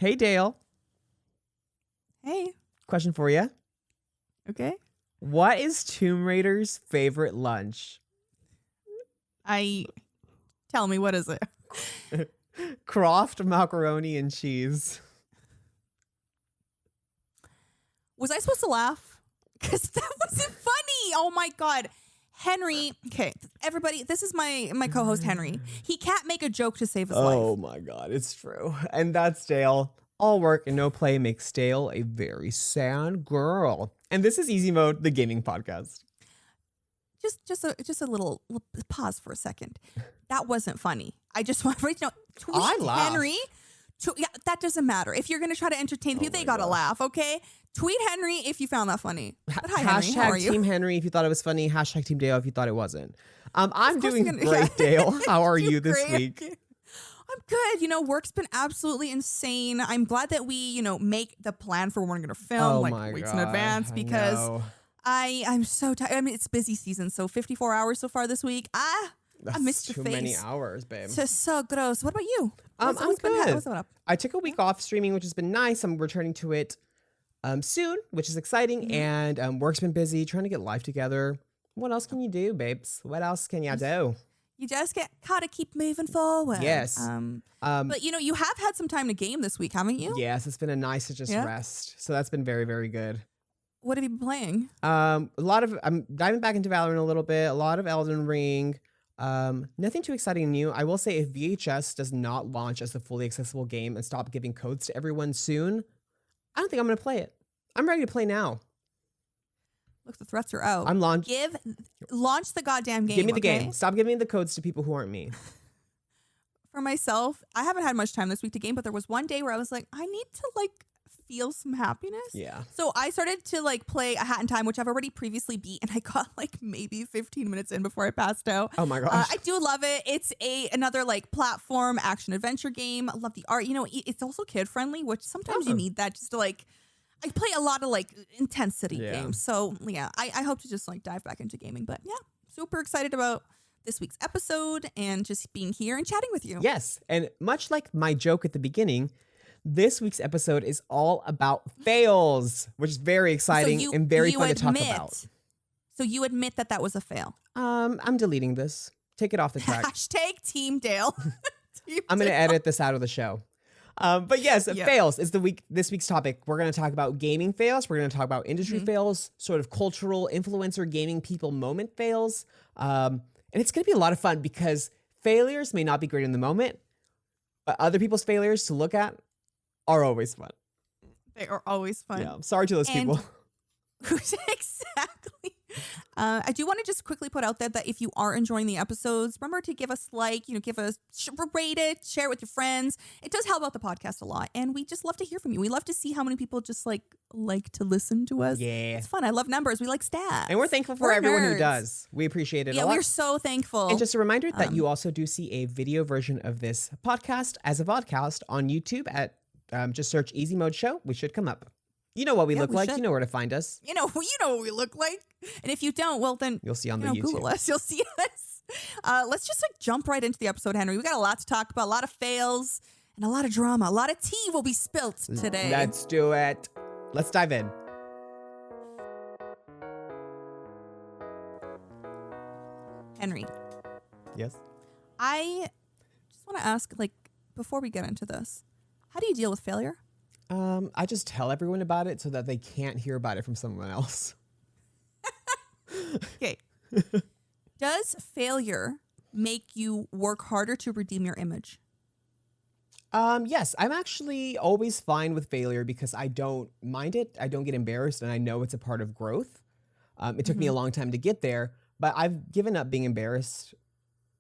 Hey, Dale. Hey. Question for you. Okay. What is Tomb Raider's favorite lunch? Tell me, what is it? Croft macaroni and cheese. Was I supposed to laugh? Because that wasn't funny. Oh my God. Henry. Okay, everybody, this is my co-host, Henry. He can't make a joke to save his life. Oh my God, it's true. And that's Dale. All work and no play makes Dale a very sad girl. And this is Easy Mode, the gaming podcast. Just a little pause for a second. That wasn't funny. I just want to know. I Tweet laughed. Henry. Yeah, that doesn't matter. If you're going to try to entertain people, they got to laugh, okay? Tweet Henry if you found that funny. But hi, Henry. How are you? Team Henry if you thought it was funny. Hashtag Team Dale if you thought it wasn't. I'm doing great, yeah. Dale. How are you this week? I'm good. Work's been absolutely insane. I'm glad that we, make the plan for when we're going to film weeks in advance because I'm so tired. I mean, it's busy season, so 54 hours so far this week. That's I missed your too face. many hours, babe. It's so gross. What about you? I'm good. What's up? I took a week off streaming, which has been nice. I'm returning to it soon, which is exciting. Mm-hmm. And work's been busy trying to get life together. What else can you do, babes? What else can you do? You just gotta keep moving forward. Yes. But you have had some time to game this week, haven't you? Yes, it's been a nice to just rest. So that's been very, very good. What have you been playing? I'm diving back into Valorant a little bit. A lot of Elden Ring. Nothing too exciting and new. I will say if VHS does not launch as a fully accessible game and stop giving codes to everyone soon, I don't think I'm going to play it. I'm ready to play now. Look, the threats are out. Launch the goddamn game. Give me the game. Stop giving me the codes to people who aren't me. For myself, I haven't had much time this week to game, but there was one day where I was like, I need to feel some happiness. Yeah. So I started to play A Hat in Time, which I've already previously beat, and I got maybe 15 minutes in before I passed out. Oh my gosh. I do love it. It's another platform action adventure game. I love the art. It's also kid friendly, which sometimes you need that just to I play a lot of intensity games. So yeah, I hope to just dive back into gaming. But yeah, super excited about this week's episode and just being here and chatting with you. Yes. And much like my joke at the beginning, this week's episode is all about fails, which is very exciting and very fun to talk about. So you admit that was a fail? I'm deleting this. Take it off the track. Hashtag Team Dale. I'm going to edit this out of the show. But yes, fails is this week's topic. We're going to talk about gaming fails. We're going to talk about industry fails, sort of cultural influencer gaming people moment fails. And it's going to be a lot of fun because failures may not be great in the moment, but other people's failures to look at are always fun. They are always fun. Yeah, sorry to those people. Exactly. I do want to just quickly put out there that if you are enjoying the episodes, remember to give us rate it, share it with your friends. It does help out the podcast a lot. And we just love to hear from you. We love to see how many people just like to listen to us. Yeah. It's fun. I love numbers. We like stats. And we're thankful for everyone who does. We appreciate it a lot. Yeah, we're so thankful. And just a reminder that you also do see a video version of this podcast as a vodcast on YouTube at just search Easy Mode Show. We should come up. You know what we look like. Should. You know where to find us. You know what we look like. And if you don't, well then you'll see on the YouTube. Google us. You'll see us. Let's just jump right into the episode, Henry. We got a lot to talk about, a lot of fails and a lot of drama. A lot of tea will be spilt today. Let's do it. Let's dive in. Henry. Yes. I just want to ask, before we get into this, how do you deal with failure? I just tell everyone about it so that they can't hear about it from someone else. Okay. Does failure make you work harder to redeem your image? Yes, I'm actually always fine with failure because I don't mind it. I don't get embarrassed and I know it's a part of growth. It took me a long time to get there, but I've given up being embarrassed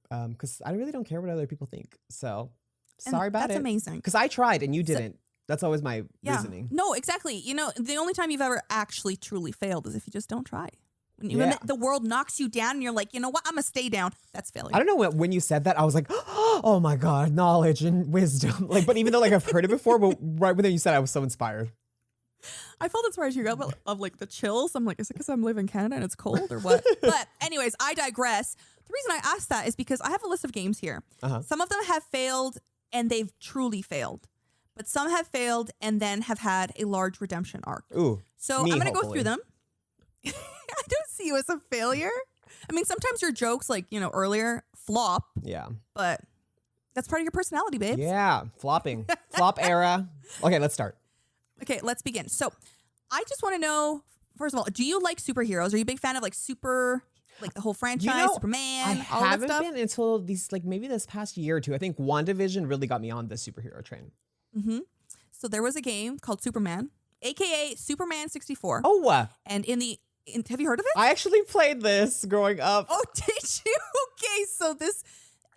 because I really don't care what other people think. So sorry about it. That's amazing. Because I tried and you didn't. That's always my reasoning. No, exactly. The only time you've ever actually truly failed is if you just don't try. When the world knocks you down and you're like, you know what, I'm going to stay down. That's failure. I don't know when you said that, I was like, oh my God, knowledge and wisdom. But even though I've heard it before, but right when you said it, I was so inspired. I felt inspired to hear of the chills. I'm like, is it because I'm living in Canada and it's cold or what? But anyways, I digress. The reason I asked that is because I have a list of games here. Some of them have failed and they've truly failed. but some have failed and then have had a large redemption arc. Ooh. So I'm going to go through them. I don't see you as a failure. I mean, sometimes your jokes, like, earlier, flop. Yeah. But that's part of your personality, babes. Yeah. Flopping. Flop era. Okay, let's start. Okay, let's begin. So I just want to know, first of all, do you like superheroes? Are you a big fan of like the whole franchise, Superman, I all that haven't stuff? been until maybe this past year or two. I think WandaVision really got me on the superhero train. Mm-hmm. So there was a game called Superman, aka Superman 64. Oh, and have you heard of it? I actually played this growing up. Oh, did you? Okay, so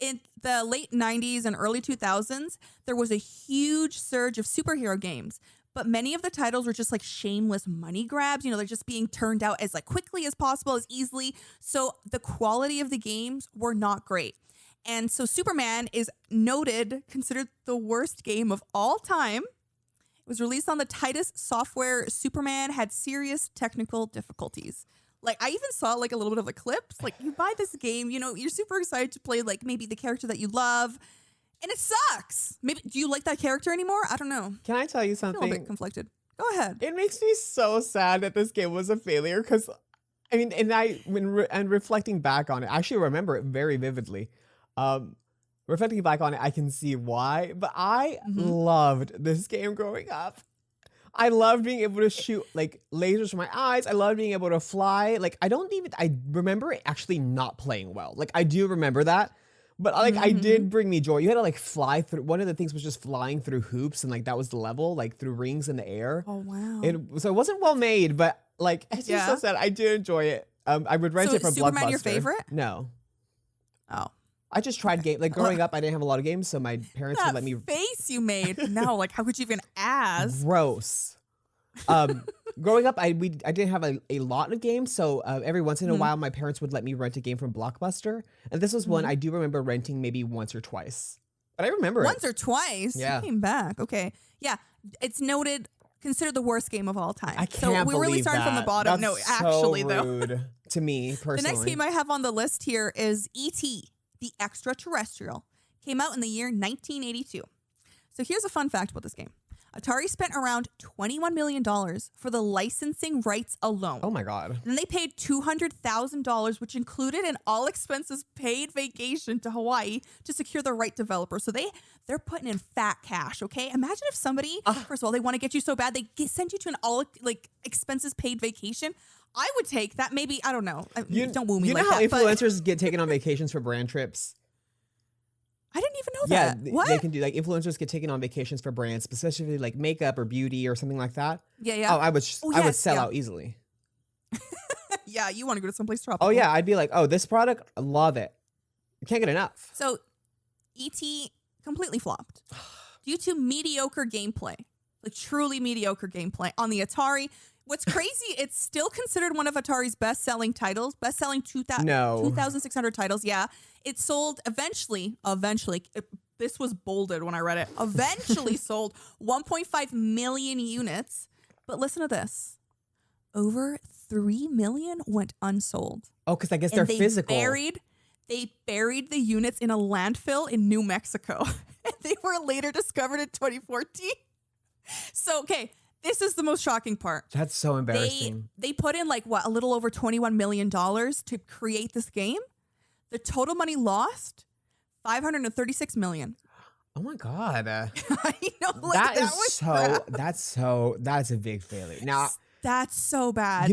in the late 90s and early 2000s, there was a huge surge of superhero games. But many of the titles were just like shameless money grabs. They're just being turned out as like quickly as possible, as easily. So the quality of the games were not great. And so Superman is considered the worst game of all time. It was released on the tightest software. Superman had serious technical difficulties. Like, I even saw like a little bit of a clip. Like, you buy this game, you're super excited to play like maybe the character that you love. And it sucks. Maybe, do you like that character anymore? I don't know. Can I tell you I something? feel a bit conflicted. Go ahead. It makes me so sad that this game was a failure because, I mean, and reflecting back on it, I actually remember it very vividly. Reflecting back on it, I can see why, but I loved this game growing up. I loved being able to shoot like lasers from my eyes. I loved being able to fly. Like, I remember it actually not playing well. Like, I do remember that. But like, I did bring me joy. You had to like fly through. One of the things was just flying through hoops, and like that was the level, like through rings in the air. Oh wow! So it wasn't well made, but like it's just so sad. I did enjoy it. I would rent it from Superman Blockbuster. Your favorite? No. Oh. I just tried game. Like growing up, I didn't have a lot of games, so my parents would let me. Face you made. No, like how could you even ask? Gross. Growing up, I didn't have a lot of games, so every once in a while, my parents would let me rent a game from Blockbuster, and this was one I do remember renting maybe once or twice. But I remember once or twice. Yeah, you came back. Okay, yeah, it's noted. Considered the worst game of all time. I can't we're really starting from the bottom. That's no, actually, so rude though. To me personally. The next game I have on the list here is E.T. the Extraterrestrial. Came out in the year 1982. So here's a fun fact about this game. Atari spent around $21 million for the licensing rights alone. Oh my God. And then they paid $200,000, which included an all expenses paid vacation to Hawaii to secure the right developer. So they're putting in fat cash, okay? Imagine if somebody, first of all, they want to get you so bad, they send you to an all expenses paid vacation. I would take that. Maybe, I don't know. Don't woo me like that. You know how influencers get taken on vacations for brand trips? I didn't even know that. Yeah, what? They can do, like, influencers get taken on vacations for brands, specifically like makeup or beauty or something like that. Yeah. Oh, I would sell out easily. Yeah, you want to go to someplace tropical. Oh yeah, I'd be like, oh, this product, I love it. You can't get enough. So, E.T. completely flopped due to mediocre gameplay, like truly mediocre gameplay on the Atari. What's crazy, it's still considered one of Atari's best-selling titles, best-selling 2,600 titles. Yeah, it sold eventually, this was bolded when I read it, eventually sold 1.5 million units. But listen to this. Over 3 million went unsold. Oh, because I guess they're physical. They buried the units in a landfill in New Mexico. And they were later discovered in 2014. So, okay. This is the most shocking part. That's so embarrassing. They put in a little over $21 million to create this game. The total money lost, $536 million. Oh my God. I know, that's a big failure. Now, that's so bad.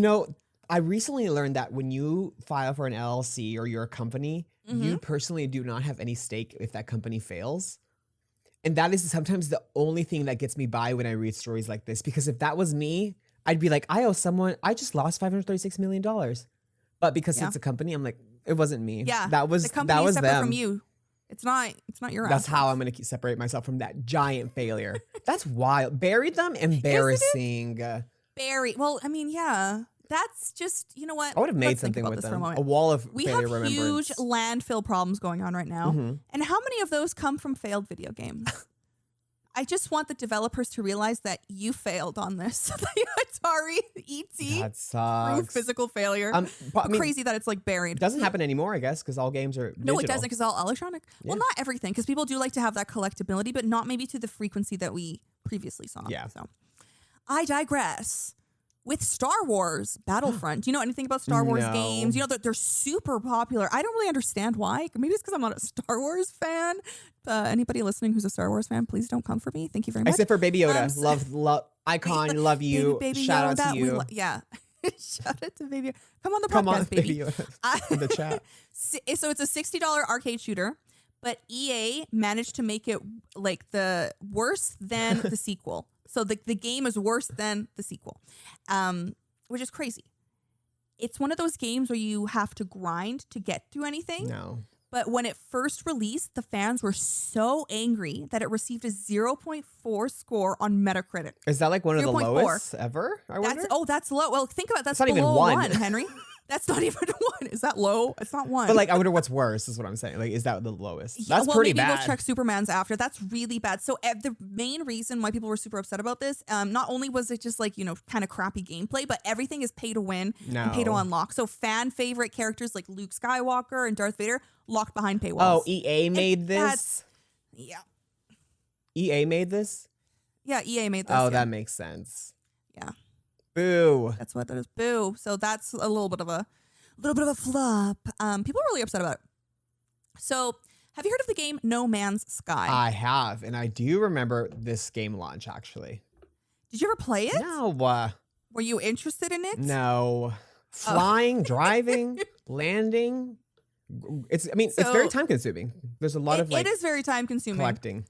I recently learned that when you file for an LLC or you're a company, you personally do not have any stake if that company fails. And that is sometimes the only thing that gets me by when I read stories like this. Because if that was me, I'd be like, I just lost $536 million. But because it's a company, I'm like, it wasn't me. Yeah. That was the company is separate them. from you. It's not your That's how I'm going to separate myself from that giant failure. That's wild. Buried them? Embarrassing. Well, I mean, yeah. That's just, you know what? I would have made something with them. A wall of failure remembrance. We have huge landfill problems going on right now. And how many of those come from failed video games? I just want the developers to realize that you failed on this. The Atari E.T. That sucks. Through physical failure. Crazy that it's buried. It doesn't happen anymore, I guess, because all games are digital. No, it doesn't, because it's all electronic. Yeah. Well, not everything, because people do like to have that collectability, but not maybe to the frequency that we previously saw. Yeah. So I digress. With Star Wars Battlefront, do you know anything about Star Wars games? You know that they're super popular. I don't really understand why. Maybe it's because I'm not a Star Wars fan. Anybody listening who's a Star Wars fan, please don't come for me. Thank you very much. Except for Baby Yoda. Love, icon, love you. Baby Shout Yoda, out to you. Yeah. Shout out to Baby Yoda. Come on the podcast, baby. Yoda in the chat. So it's a $60 arcade shooter, but EA managed to make it like the worse than the sequel. So the game is worse than the sequel, which is crazy. It's one of those games where you have to grind to get through anything. No. But when it first released, the fans were so angry that it received a 0.4 score on Metacritic. Is that like one of the lowest ever? I wonder. That's low. Well, think about it. That's not even one, Henry. That's not even one. Is that low? It's not one. But like, I wonder what's worse is what I'm saying. Like, is that the lowest? Yeah, That's pretty bad. Maybe we'll check Superman's after. That's really bad. So the main reason why people were super upset about this, not only was it just like, kind of crappy gameplay, but everything is pay to win and pay to unlock. So fan favorite characters like Luke Skywalker and Darth Vader locked behind paywalls. Oh, EA made this? Yeah. EA made this? Yeah, EA made this. Oh, that makes sense. Yeah. Boo. That's what that is. Boo. So that's a little bit of a flop. People are really upset about it. So have you heard of the game No Man's Sky? I have, and I do remember this game launch, actually. Did you ever play it? No. Were you interested in it? No. Flying, driving, landing. It's very time consuming. There's a lot of it is very time consuming. Collecting.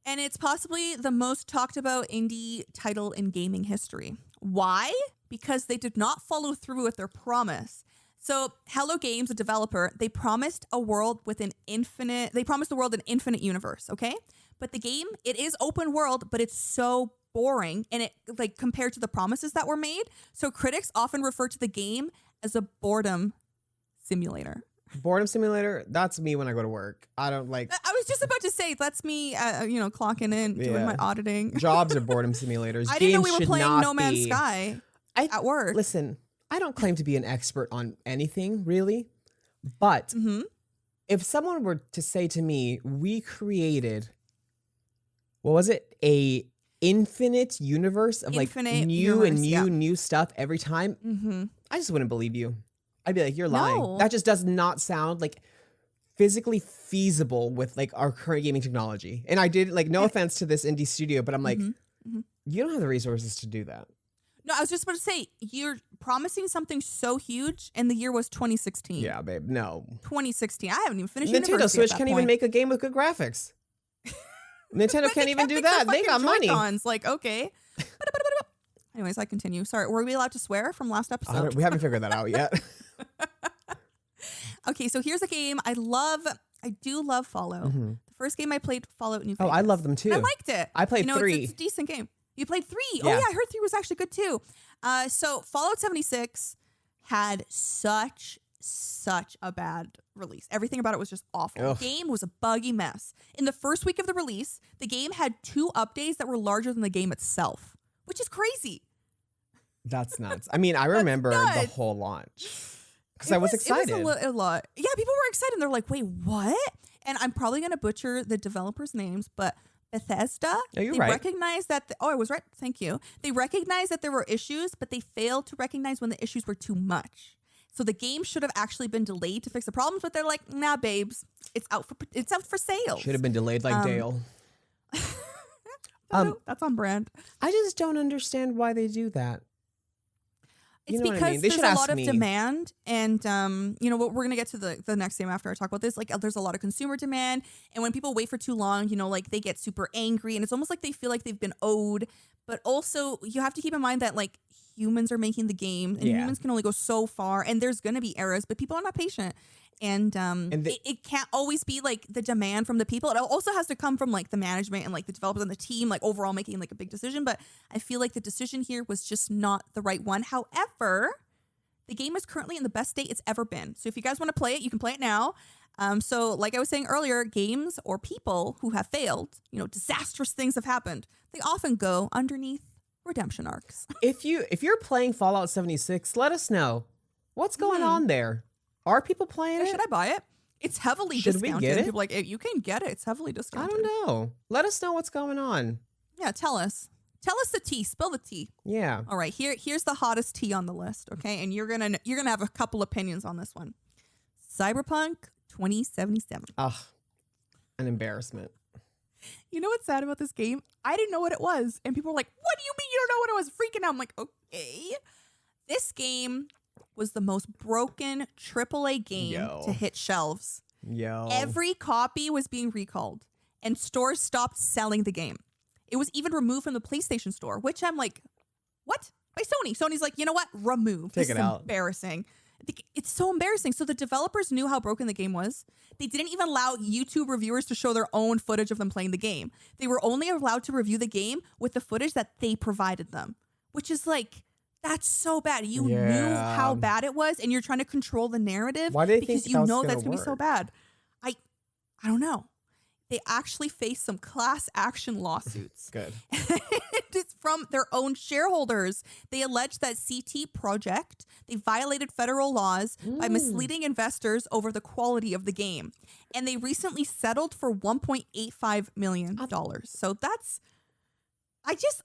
And it's possibly the most talked about indie title in gaming history. Why? Because they did not follow through with their promise. So Hello Games, a developer, they promised the world an infinite universe, okay? But the game, it is open world, but it's so boring and it like compared to the promises that were made. So critics often refer to the game as a boredom simulator. Boredom simulator? That's me when I go to work. I don't like... I was just about to say, that's me, clocking in, doing my auditing. Jobs are boredom simulators. I didn't know we were playing No Man's Sky at work. Listen, I don't claim to be an expert on anything, really. But if someone were to say to me, we created, what was it? A infinite universe of new stuff every time. I just wouldn't believe you. I'd be like, you're lying. No. That just does not sound like physically feasible with like our current gaming technology. And I did like, no offense to this indie studio, but I'm like, you don't have the resources to do that. No, I was just about to say, you're promising something so huge, and the year was 2016. Yeah, babe, no. 2016. I haven't even finished Nintendo Switch can't even make a game with good graphics. Nintendo can't even do that. They got money. Like, okay. Anyways, I continue. Sorry, were we allowed to swear from last episode? We haven't figured that out yet. Okay, so here's a game I do love Fallout. The first game I played, Fallout New Vegas. Oh, I love them too. I liked it. I played 3. It's a decent game. You played 3? Yeah. Oh yeah, I heard 3 was actually good too. So Fallout 76 had such a bad release. Everything about it was just awful. Ugh. The game was a buggy mess. In the first week of the release, the game had 2 updates that were larger than the game itself, which is crazy. That's nuts. I mean, I remember the whole launch because I was excited. It was a lot. Yeah, people were excited. And they're like, wait, what? And I'm probably going to butcher the developers' names, but Bethesda, they recognized that. I was right. Thank you. They recognized that there were issues, but they failed to recognize when the issues were too much. So the game should have actually been delayed to fix the problems, but they're like, nah, babes, it's out for sale. Should have been delayed like Dale. That's on brand. I just don't understand why they do that. It's because there's a lot of demand, and we're gonna get to the next game after I talk about this. Like, there's a lot of consumer demand, and when people wait for too long, like they get super angry, and it's almost like they feel like they've been owed. But also, you have to keep in mind that like humans are making the game, and humans can only go so far, and there's gonna be errors, but people are not patient. And it can't always be like the demand from the people. It also has to come from like the management and like the developers and the team, like overall making like a big decision. But I feel like the decision here was just not the right one. However, the game is currently in the best state it's ever been. So if you guys want to play it, you can play it now. So like I was saying earlier, games or people who have failed, disastrous things have happened. They often go underneath redemption arcs. If you're playing Fallout 76, let us know what's going on there. Are people playing it? Should I buy it? It's heavily discounted. We get it? People are like, you can get it. It's heavily discounted. I don't know. Let us know what's going on. Yeah, tell us. Tell us the tea. Spill the tea. Yeah. All right. Here's the hottest tea on the list. Okay, and you're gonna have a couple opinions on this one. Cyberpunk 2077. Ugh, an embarrassment. You know what's sad about this game? I didn't know what it was, and people were like, "What do you mean you don't know what it was?" Freaking out. I'm like, okay. This game was the most broken AAA game to hit shelves. Every copy was being recalled, and stores stopped selling the game. It was even removed from the PlayStation Store, which I'm like, what? By Sony. Sony's like, you know what? Remove. Take it out. Embarrassing. It's so embarrassing. So the developers knew how broken the game was. They didn't even allow YouTube reviewers to show their own footage of them playing the game. They were only allowed to review the game with the footage that they provided them, which is like, that's so bad. You knew how bad it was, and you're trying to control the narrative. Why do they because think you know that's gonna be so bad? I don't know. They actually faced some class action lawsuits. Good. It's from their own shareholders. They allege that CT Project, they violated federal laws by misleading investors over the quality of the game. And they recently settled for $1.85 million. So that's,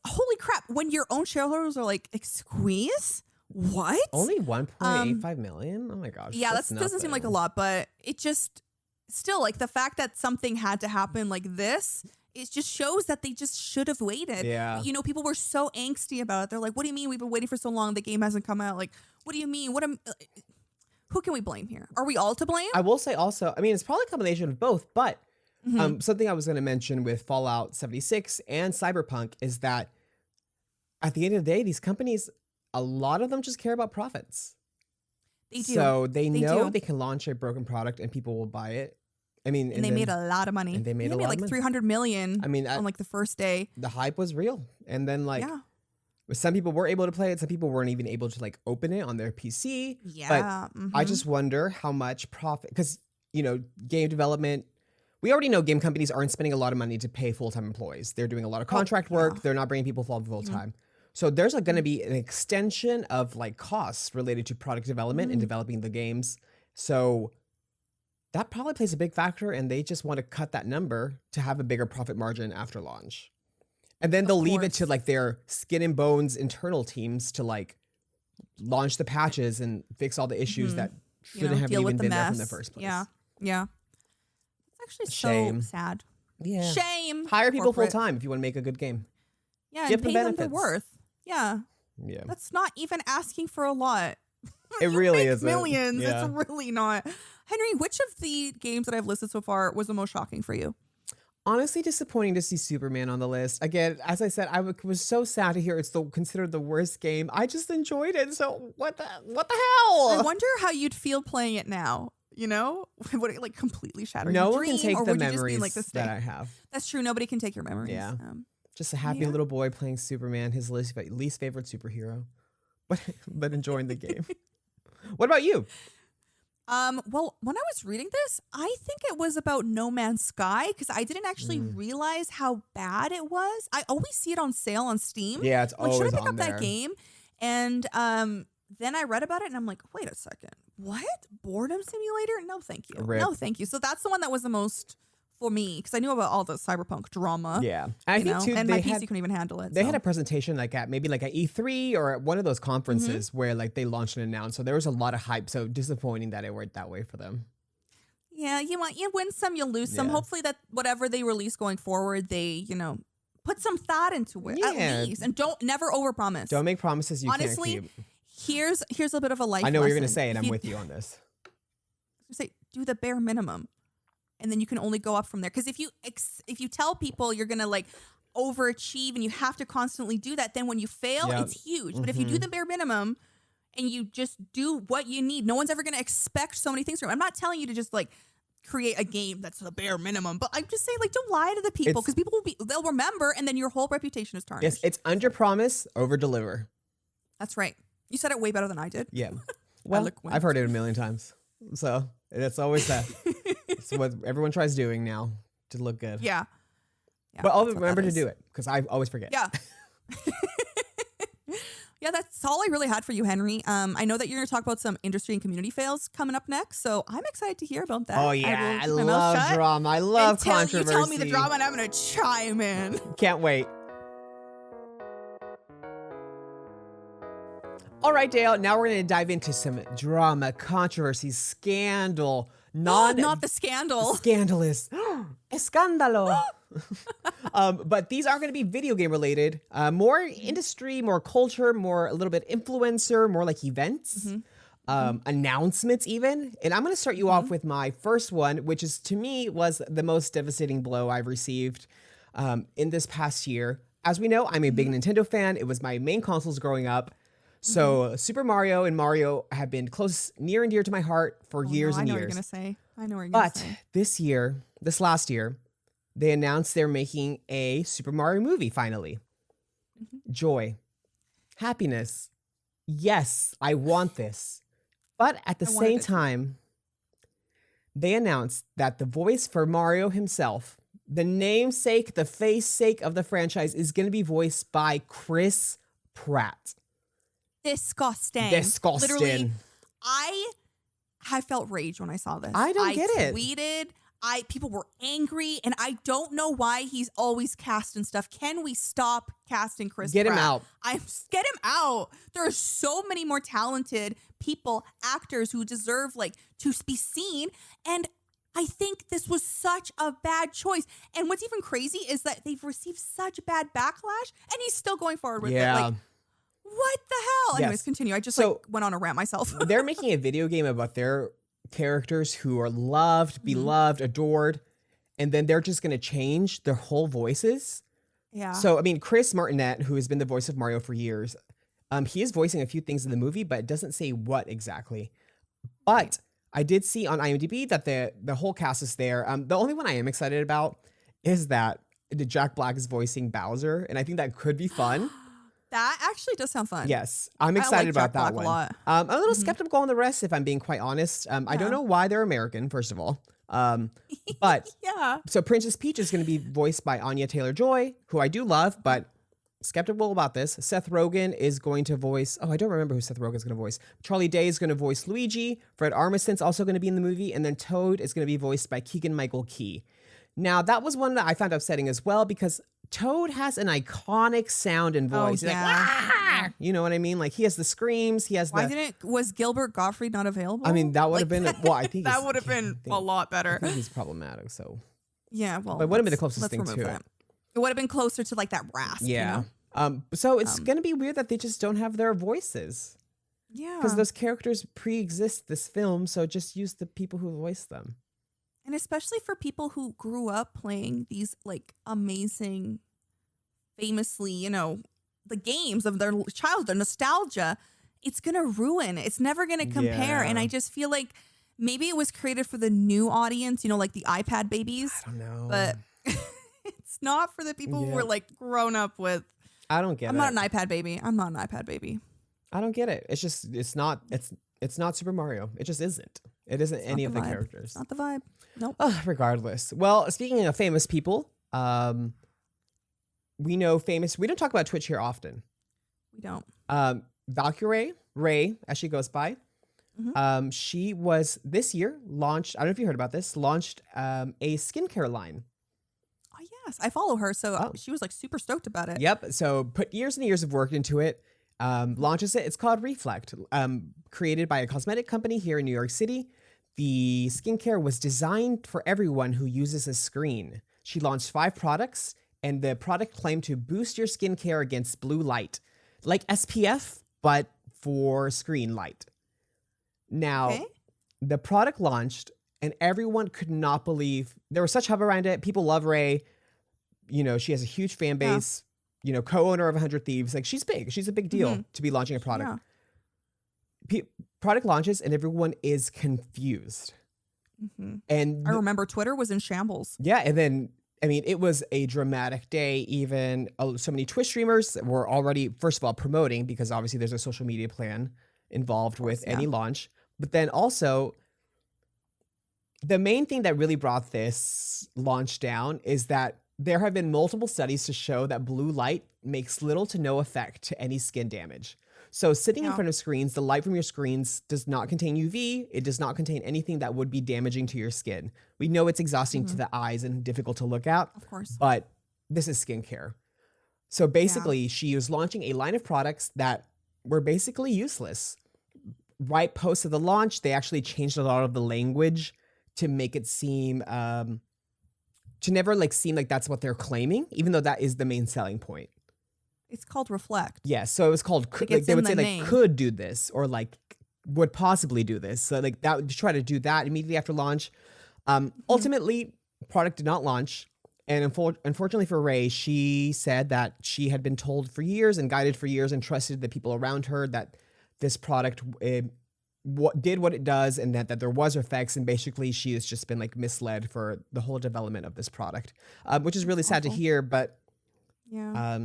holy crap. When your own shareholders are like, squeeze? What? Only 1.85 million? Oh my gosh. Yeah, that doesn't seem like a lot, but it just... Still, like the fact that something had to happen like this, it just shows that they just should have waited. Yeah. You know, people were so angsty about it. They're like, what do you mean we've been waiting for so long? The game hasn't come out. Like, what do you mean? Who can we blame here? Are we all to blame? I will say also, I mean, it's probably a combination of both, but something I was going to mention with Fallout 76 and Cyberpunk is that at the end of the day, these companies, a lot of them just care about profits. They do. So they know they can launch a broken product and people will buy it. I mean, and they made a lot of money. And they made a lot like of money. $300 million. I mean, on like the first day. The hype was real, and then like, some people were able to play it. Some people weren't even able to like open it on their PC. Yeah. But I just wonder how much profit, because you know, game development. We already know game companies aren't spending a lot of money to pay full-time employees. They're doing a lot of contract work. They're not bringing people full-time. So there's like going to be an extension of like costs related to product development and developing the games. So that probably plays a big factor, and they just want to cut that number to have a bigger profit margin after launch. And then they'll leave it to like their skin and bones internal teams to like launch the patches and fix all the issues that shouldn't have even been there from the first place. Yeah. Yeah. It's actually Shame. so sad. Yeah. Shame. Hire people full time if you want to make a good game. Yeah, Give and pay them their worth. Yeah. Yeah. That's not even asking for a lot. It really is millions. Yeah. It's really not. Henry, which of the games that I've listed so far was the most shocking for you? Honestly, disappointing to see Superman on the list. Again, as I said, I was so sad to hear it's considered the worst game. I just enjoyed it. So what the hell? I wonder how you'd feel playing it now. You know, would it like completely shatter no your one dream, can take or the would you memories just be like this that I have. That's true. Nobody can take your memories. Yeah. Just a happy little boy playing Superman, his least favorite superhero, but enjoying the game. What about you? Well, when I was reading this, I think it was about No Man's Sky because I didn't actually realize how bad it was. I always see it on sale on Steam. Yeah, it's always on there. Should I pick up that game? And then I read about it and I'm like, wait a second. What? Boredom simulator? No, thank you. Rip. No, thank you. So that's the one that was the most for me because I knew about all the cyberpunk drama. Yeah. I think too, and my PC couldn't even handle it. They had a presentation like at maybe like at E3 or at one of those conferences where like they launched and announced. So there was a lot of hype. So disappointing that it worked that way for them. Yeah, you win some, you lose some. Hopefully that whatever they release going forward, they, put some thought into it at least. And never overpromise. Don't make promises you Honestly, can't keep. Here's a bit of a life I know what you're lesson. going to say, and I'm with you on this. Say, do the bare minimum. And then you can only go up from there. Because if you tell people you're going to like overachieve and you have to constantly do that, then when you fail, it's huge. But if you do the bare minimum and you just do what you need, no one's ever going to expect so many things from you. I'm not telling you to just like create a game that's the bare minimum, but I'm just saying like don't lie to the people because people they'll remember and then your whole reputation is tarnished. Yes, it's under promise, over deliver. That's right. You said it way better than I did. Yeah. Well, I've heard it a million times. So it's always that. It's what everyone tries doing now to look good. Yeah. But I'll remember to do it because I always forget. Yeah. Yeah, that's all I really had for you, Henry. I know that you're going to talk about some industry and community fails coming up next, so I'm excited to hear about that. Oh, yeah. I love drama. I love controversy. You tell me the drama and I'm going to chime in. Can't wait. All right, Dale, now we're going to dive into some drama, controversy, scandal, Not the scandal. Scandalous. Escándalo. But these aren't going to be video game related. More industry, more culture, more a little bit influencer, more like events, announcements even. And I'm going to start you off with my first one, which is to me was the most devastating blow I've received in this past year. As we know, I'm a big Nintendo fan. It was my main consoles growing up. So Super Mario and Mario have been close, near and dear to my heart for years and years. I know what you're going to say. I know what you're going to say. But this last year, they announced they're making a Super Mario movie finally. Joy. Happiness. Yes, I want this. But at the same time, they announced that the voice for Mario himself, the namesake, the face sake of the franchise, is going to be voiced by Chris Pratt. Disgusting. Literally, I have felt rage when I saw this. I don't get it. I tweeted. People were angry, and I don't know why he's always casting stuff. Can we stop casting Chris Pratt? Get him out. Get him out. There are so many more talented people, actors who deserve to be seen, and I think this was such a bad choice. And what's even crazy is that they've received such bad backlash, and he's still going forward with it. What the hell? Anyways, continue. I just went on a rant myself. They're making a video game about their characters who are loved, beloved, adored, and then they're just going to change their whole voices. Yeah. So, I mean, Chris Martinet, who has been the voice of Mario for years, he is voicing a few things in the movie, but it doesn't say what exactly. But I did see on IMDb that the whole cast is there. The only one I am excited about is that Jack Black is voicing Bowser, and I think that could be fun. That actually does sound fun. Yes, I'm excited about that one. I'm a little skeptical on the rest, if I'm being quite honest. I don't know why they're American, first of all. But so Princess Peach is going to be voiced by Anya Taylor-Joy, who I do love, but skeptical about this. Seth Rogen is going to voice, I don't remember who Seth Rogen is going to voice. Charlie Day is going to voice Luigi. Fred Armisen's also going to be in the movie. And then Toad is going to be voiced by Keegan-Michael Key. Now, that was one that I found upsetting as well, because Toad has an iconic sound and voice. He's like, you know what I mean? Like, he has the screams. He has was Gilbert Gottfried not available? I mean, that would have been, I think that would have been a lot better. I think he's problematic, so. Yeah, well. But it would have been the closest thing to it. It would have been closer to that rasp. Yeah. You know? So it's going to be weird that they just don't have their voices. Yeah. Because those characters pre-exist this film, so just use the people who voice them. And especially for people who grew up playing these amazing, famously, the games of their childhood, their nostalgia, it's going to ruin. It's never going to compare. And I just feel like maybe it was created for the new audience, like the iPad babies. I don't know. But it's not for the people who were grown up with. I don't get it. I'm not an iPad baby. I don't get it. It's just, it's not Super Mario. It just isn't. It isn't any of the characters. It's not the vibe. Nope. Regardless. Well, speaking of famous people, we don't talk about Twitch here often. We don't. Valkyrie, Ray, as she goes by, she was this year launched, I don't know if you heard about this, launched a skincare line. Oh, yes. I follow her. So she was super stoked about it. Yep. So put years and years of work into it. Launches it. It's called Reflect, created by a cosmetic company here in New York City. The skincare was designed for everyone who uses a screen. She launched 5 products, and the product claimed to boost your skincare against blue light, like SPF, but for screen light. Now, the product launched, and everyone could not believe, there was such hype around it. People love Ray. She has a huge fan base. Co-owner of 100 Thieves. She's big. She's a big deal to be launching a product. Product launches and everyone is confused. And I remember Twitter was in shambles. Yeah. And then, it was a dramatic day. Even so many Twitch streamers were already, first of all, promoting, because obviously there's a social media plan involved with any launch. But then also, the main thing that really brought this launch down is that there have been multiple studies to show that blue light makes little to no effect to any skin damage. So sitting in front of screens, the light from your screens does not contain UV. It does not contain anything that would be damaging to your skin. We know it's exhausting to the eyes and difficult to look at. Of course. But this is skincare. So basically, she was launching a line of products that were basically useless. Right post of the launch, they actually changed a lot of the language to make it seem to never like seem like that's what they're claiming, even though that is the main selling point. It's called reflect. Yeah, so it was called like they would say like could do this or like would possibly do this. So like that would try to do that immediately after launch. Ultimately, product did not launch. And unfortunately for Ray, she said that she had been told for years and guided for years and trusted the people around her that this product did what it does and that there was effects. And basically she has just been like misled for the whole development of this product, which is really sad to hear. But yeah,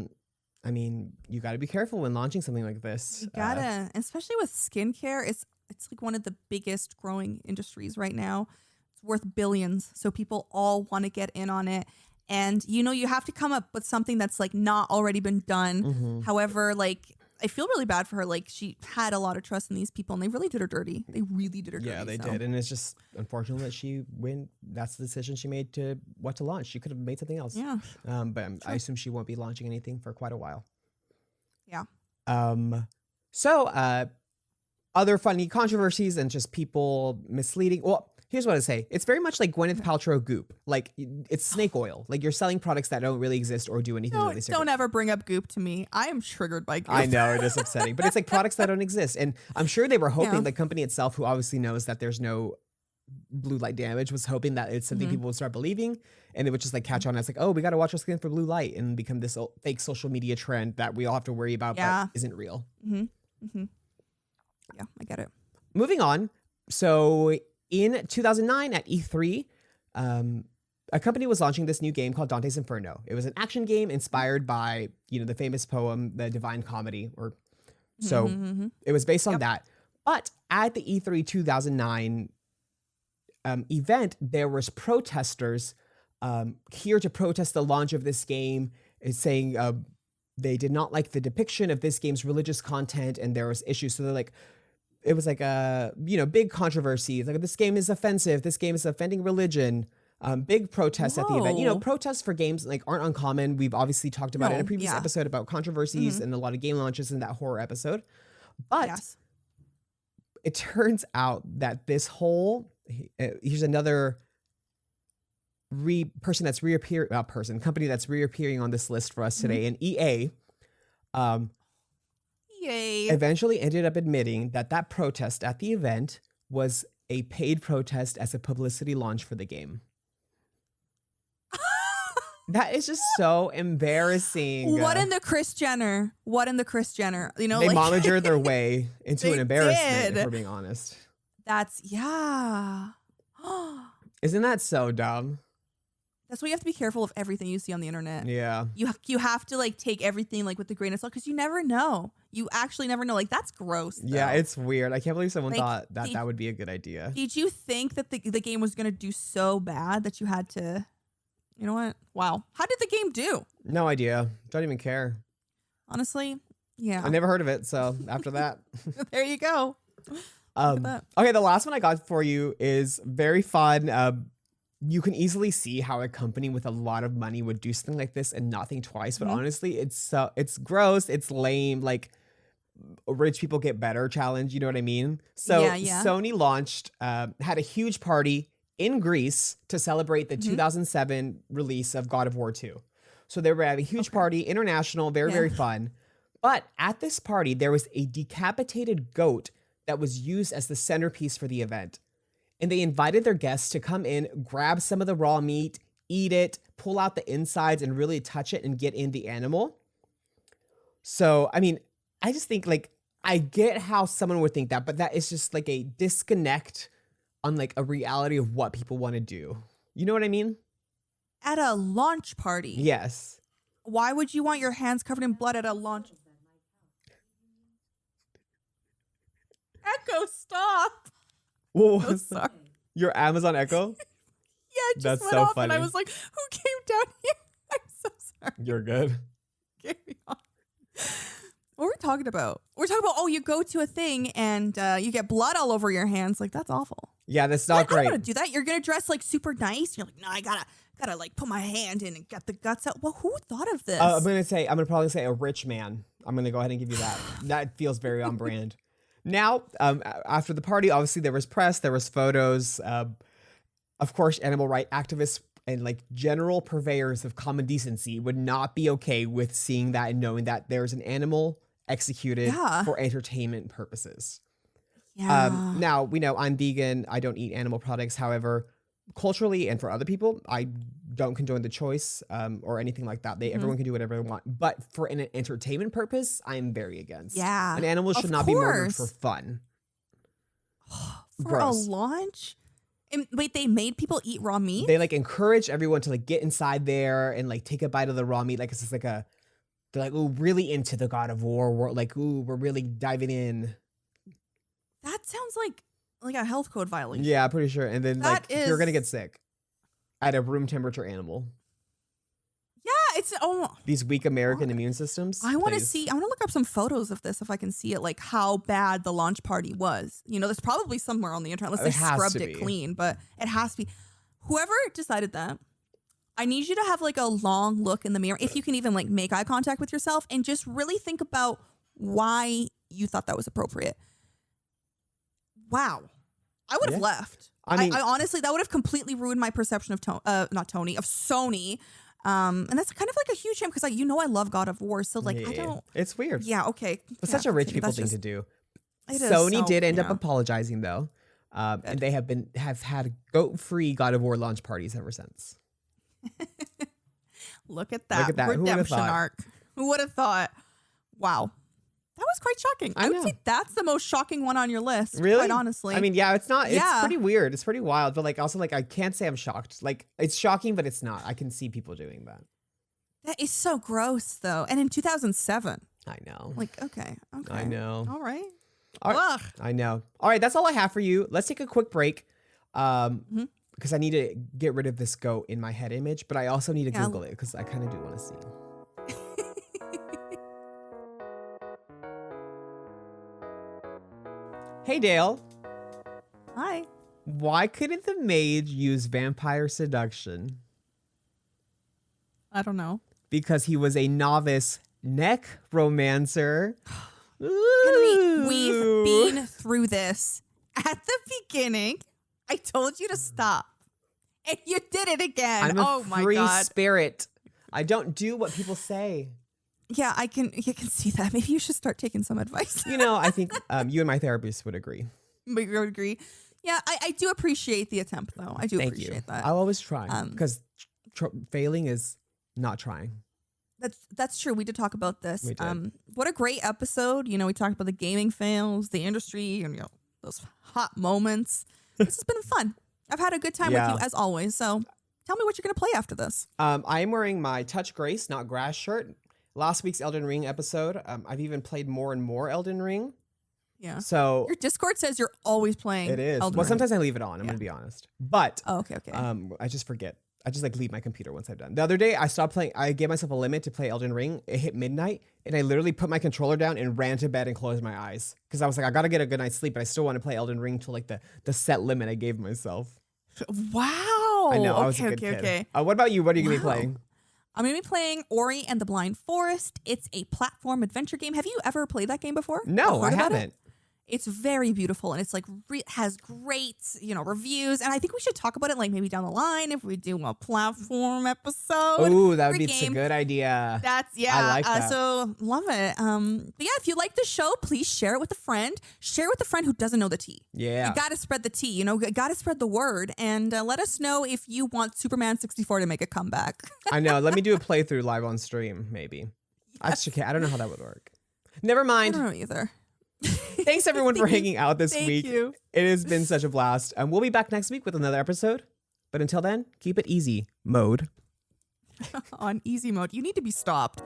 I mean, you got to be careful when launching something like this. You gotta, especially with skincare. It's like one of the biggest growing industries right now. It's worth billions. So people all want to get in on it. And, you know, you have to come up with something that's like not already been done. However, like, I feel really bad for her. Like, she had a lot of trust in these people and they really did her dirty. They really did her dirty. Yeah, they did. And it's just unfortunate that that's the decision she made to what to launch. She could have made something else. Yeah. But I assume she won't be launching anything for quite a while. Yeah. So other funny controversies and just people misleading. Well, here's what I say. It's very much like Gwyneth Paltrow Goop. Like it's snake oil. Like you're selling products that don't really exist or do anything really don't ever bring up Goop to me. I am triggered by Goop. I know, it is upsetting. But it's like products that don't exist. And I'm sure they were hoping, the company itself, who obviously knows that there's no blue light damage, was hoping that it's something people would start believing. And it would just like catch on as like, oh, we got to watch our skin for blue light and become this fake social media trend that we all have to worry about but isn't real. Yeah, I get it. Moving on. So in 2009 at E3, a company was launching this new game called Dante's Inferno. It was an action game inspired by, you know, the famous poem, The Divine Comedy. It was based on that. But at the E3 2009 event, there was protesters here to protest the launch of this game, saying they did not like the depiction of this game's religious content and there was issues. So they're like, it was like a, you know, big controversy. Like this game is offensive. This game is offending religion. Big protests at the event. You know, protests for games like aren't uncommon. We've obviously talked about it in a previous episode about controversies and a lot of game launches in that horror episode. But it turns out that this whole, here's another company that's reappearing on this list for us today. And EA, eventually ended up admitting that protest at the event was a paid protest as a publicity launch for the game. That is just so embarrassing. What in the Kris Jenner? You know, they like, momager their way into an embarrassment, if we're being honest. That's, Isn't that so dumb? That's why you have to be careful of everything you see on the internet. Yeah. You have to like take everything like with a grain of salt because you never know. You actually never know. Like that's gross. Though. Yeah, it's weird. I can't believe someone thought that would be a good idea. Did you think that the game was going to do so bad that you had to, you know what? Wow. How did the game do? No idea. Don't even care. Honestly, yeah. I never heard of it. So after that. There you go. Okay, the last one I got for you is very fun. You can easily see how a company with a lot of money would do something like this and not think twice. But honestly, it's gross. It's lame. Like rich people get better challenge. You know what I mean? So Sony launched, had a huge party in Greece to celebrate the 2007 release of God of War 2. So they were having a huge party, international, very, very fun. But at this party, there was a decapitated goat that was used as the centerpiece for the event. And they invited their guests to come in, grab some of the raw meat, eat it, pull out the insides and really touch it and get in the animal. So, I mean, I just think like, I get how someone would think that, but that is just like a disconnect on like a reality of what people want to do. You know what I mean? At a launch party. Yes. Why would you want your hands covered in blood at a launch? Echo, stop. What was that? Your Amazon Echo? Yeah, it just went off and I was like, who came down here? I'm so sorry. You're good. Carry on. What were we talking about? We're talking about, you go to a thing and you get blood all over your hands. Like, that's awful. Yeah, that's not great. I don't want to do that. You're going to dress like super nice. You're like, no, I gotta like put my hand in and get the guts out. Well, who thought of this? I'm gonna probably say a rich man. I'm going to go ahead and give you that. That feels very on brand. Now, after the party, obviously there was press, there was photos. Of course, animal rights activists and like general purveyors of common decency would not be okay with seeing that and knowing that there's an animal executed for entertainment purposes. Yeah. Now, we know I'm vegan. I don't eat animal products. However, culturally and for other people, I don't condone the choice or anything like that. Everyone can do whatever they want. But for an entertainment purpose, I'm very against. Yeah. An animal should not be murdered for fun. For Gross. a launch? And wait, they made people eat raw meat? They like encourage everyone to like get inside there and like take a bite of the raw meat. Like it's just like they're like, ooh, really into the God of War. We're like, ooh, we're really diving in. That sounds like a health code violation. Yeah, pretty sure. And then you're gonna get sick at a room temperature animal. Yeah, it's these weak American immune systems. I want to look up some photos of this if I can see it, like how bad the launch party was. You know, there's probably somewhere on the internet unless they scrubbed it clean, but it has to be. Whoever decided that, I need you to have like a long look in the mirror, if you can even like make eye contact with yourself and just really think about why you thought that was appropriate. Wow. I would have left. I mean, I honestly, that would have completely ruined my perception of Sony. And that's kind of like a huge shame because like, I love God of War. So like, I don't. It's weird. Yeah. Okay. It's such a rich people thing to do. Sony did end up apologizing though. And they have had goat-free God of War launch parties ever since. Look at that redemption arc. Who would have thought? Wow. That was quite shocking. I would say that's the most shocking one on your list. Really? Quite honestly. I mean, yeah, it's not. It's pretty weird. It's pretty wild. But like, also, like, I can't say I'm shocked. Like, it's shocking, but it's not. I can see people doing that. That is so gross, though. And in 2007. I know. Like, okay. I know. All right. I know. All right, that's all I have for you. Let's take a quick break. Because I need to get rid of this goat in my head image, but I also need to Google it because I kind of do want to see. Hey, Dale. Hi. Why couldn't the mage use vampire seduction? I don't know. Because he was a novice necromancer. Henry, we've been through this at the beginning. I told you to stop. And you did it again. I'm a free spirit. I don't do what people say. Yeah, I can see that. Maybe you should start taking some advice. I think you and my therapist would agree. We would agree. Yeah, I do appreciate the attempt, though. I do appreciate that. I'll always try because failing is not trying. That's true. We did talk about this. We did. What a great episode. We talked about the gaming fails, the industry, and those hot moments. This has been fun. I've had a good time with you as always. So tell me what you're going to play after this. I am wearing my Touch Grace, not Grass shirt. Last week's Elden Ring episode, I've even played more and more Elden Ring. Yeah. So your Discord says you're always playing. It is. Elden Ring. Sometimes I leave it on. I'm going to be honest. But okay. I just forget. I just like leave my computer once I'm done. The other day I stopped playing. I gave myself a limit to play Elden Ring. It hit midnight and I literally put my controller down and ran to bed and closed my eyes because I was like, I got to get a good night's sleep, but I still want to play Elden Ring till like the set limit I gave myself. Wow. I know. I was a good kid. What about you? What are you going to be playing? I'm going to be playing Ori and the Blind Forest. It's a platform adventure game. Have you ever played that game before? No, I haven't. It's very beautiful and it's like has great, reviews. And I think we should talk about it like maybe down the line if we do a platform episode. Ooh, that would be a good idea. I like that. So love it. But yeah, if you like the show, please share it with a friend. Share it with a friend who doesn't know the tea. Yeah. You got to spread the tea, you got to spread the word. And let us know if you want Superman 64 to make a comeback. I know. Let me do a playthrough live on stream, maybe. Yes. I don't know how that would work. Never mind. I don't know either. Thanks everyone for hanging out this week. Thank you. It has been such a blast. We'll be back next week with another episode. But until then, keep it easy mode. On easy mode. You need to be stopped.